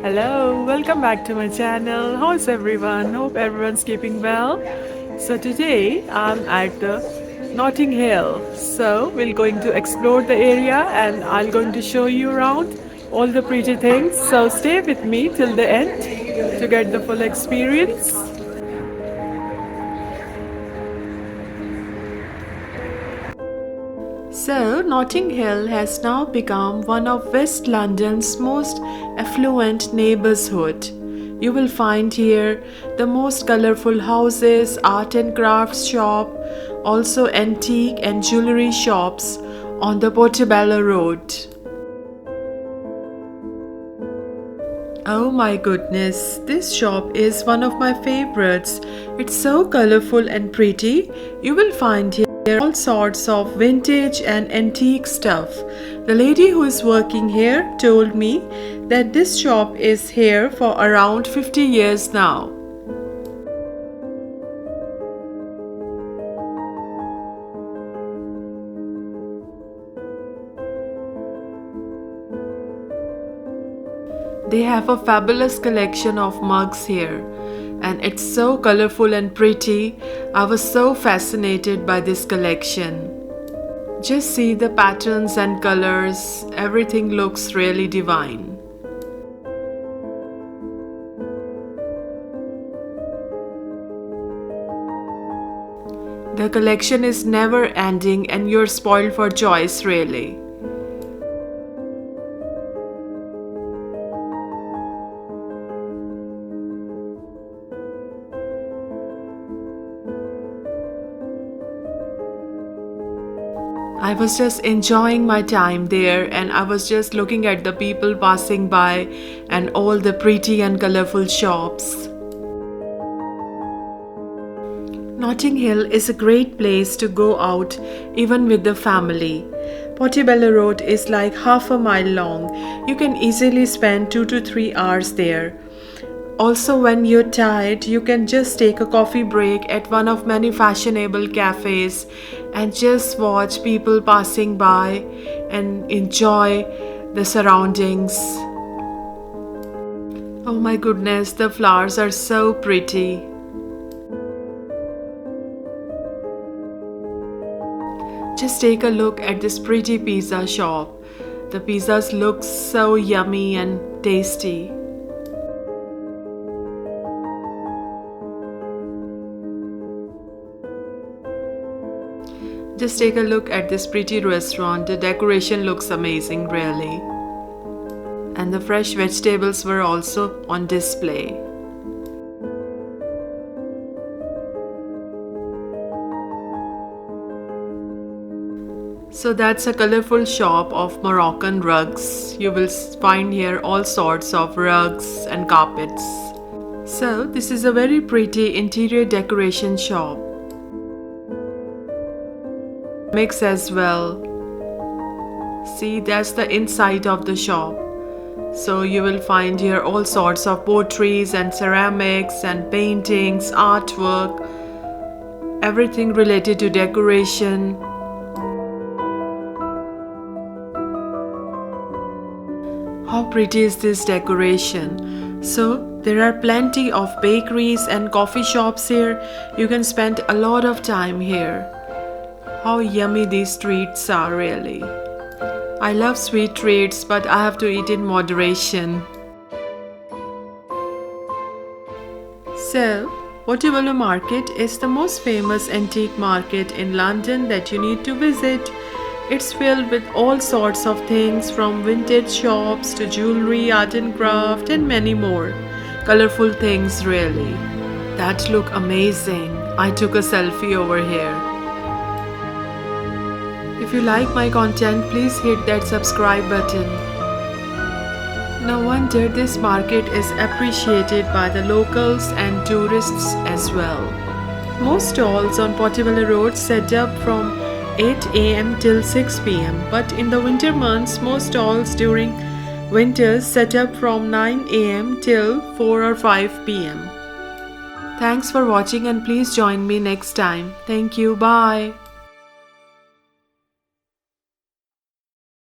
Hello, welcome back to my channel. How's everyone? Hope everyone's keeping well. So today I'm at the Notting Hill. So we're going to explore the area and I'm going to show you around all the pretty things. So stay with me till the end to get the full experience. So, Notting Hill has now become one of West London's most affluent neighborhood. You will find here the most colorful houses, art and crafts shop, also antique and jewelry shops on the Portobello Road. Oh my goodness, this shop is one of my favorites. It's so colorful and pretty. You will find here all sorts of vintage and antique stuff. The lady who is working here told me that this shop is here for around 50 years now. They have a fabulous collection of mugs here, and it's so colorful and pretty. I was so fascinated by this collection. Just see the patterns and colors, everything looks really divine. The collection is never ending and you're spoiled for choice really. I was just enjoying my time there and I was just looking at the people passing by and all the pretty and colorful shops. Notting Hill is a great place to go out even with the family. Portobello Road is like half a mile long. You can easily spend 2 to 3 hours there. Also, when you're tired, you can just take a coffee break at one of many fashionable cafes and just watch people passing by and enjoy the surroundings. Oh my goodness, the flowers are so pretty. Just take a look at this pretty pizza shop. The pizzas look so yummy and tasty. Just take a look at this pretty restaurant. The decoration looks amazing, really. And the fresh vegetables were also on display. So that's a colorful shop of Moroccan rugs. You will find here all sorts of rugs and carpets. So this is a very pretty interior decoration shop. Mix as well. See, that's the inside of the shop. So you will find here all sorts of potteries and ceramics and paintings, artwork, everything related to decoration. How pretty is this decoration? So there are plenty of bakeries and coffee shops here. You can spend a lot of time here. How yummy these treats are, really. I love sweet treats, but I have to eat in moderation. So, Portobello Market is the most famous antique market in London that you need to visit. It's filled with all sorts of things from vintage shops to jewelry, art and craft and many more. Colorful things, really. That look amazing. I took a selfie over here. If you like my content, please hit that subscribe button. No wonder this market is appreciated by the locals and tourists as well. Most stalls on Portobello Road set up from 8 a.m. till 6 p.m. But in the winter months, most stalls during winters set up from 9 a.m. till 4 or 5 p.m. Thanks for watching and please join me next time. Thank you. Bye.